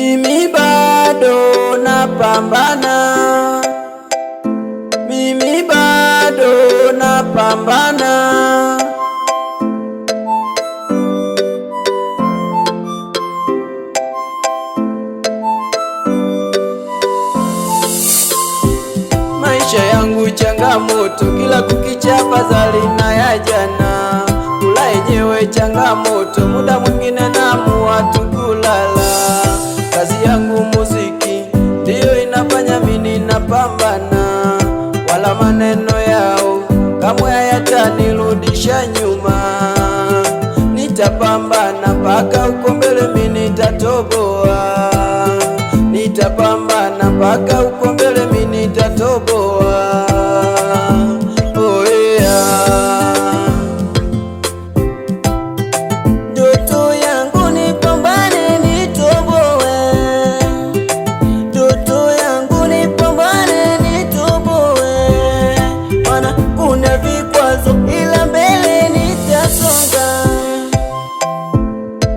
Mimi bado napambana, mimi bado napambana. Maisha yangu changamoto, kila kukicha afadhali na ya jana. Kula yenyewe changamoto, muda mwingine naamua tu kulala. Kazi yangu muziki, ndiyo inafanya mimi napambana. Wala maneno yao kamwe hayatanirudisha nyuma. Nitapambana mpaka uko mbele, mimi nitatoboa. Nitapambana mpaka uko mbele, mimi nitatoboa. Oh yeah. Ndoto yangu nipambane nitoboe, ndoto yangu nipambane nitoboe. Maana kuna vikwazo ila mbele nitasonga.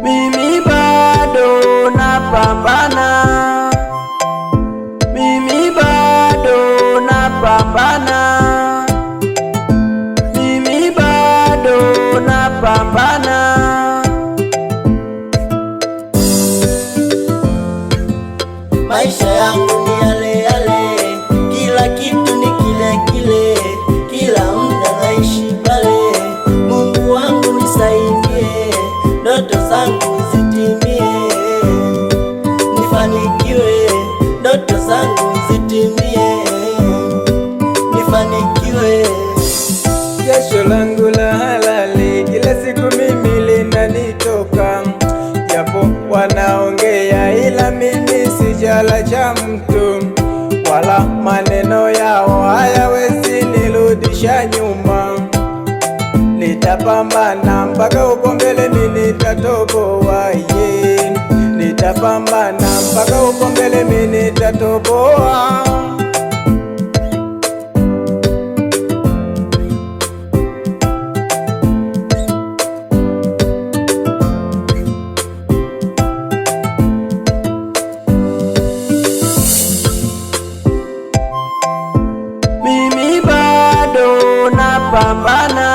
Mimi bado napambana, mimi bado napambana, mimi bado napambana. Maisha yangu ni yale yale, kila kitu ni kile kile, kila muda naishi pale. Mungu wangu nisaidie, ndoto zangu zitimie, nifanikiwe, ndoto zangu zitimie, nifanikiwe. Jasho langu la halali kila siku mimi linanitoka, japo wanaongea ila mimi sijala cha mtu, wala maneno yao hayawezi nirudisha nyuma. Nitapambana mpaka uko mbele, mimi nitatoboa, yeah. Nitapambana mpaka uko mbele, mimi nitatoboa. Mimi bado napambana,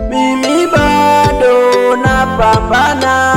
mimi bado napambana.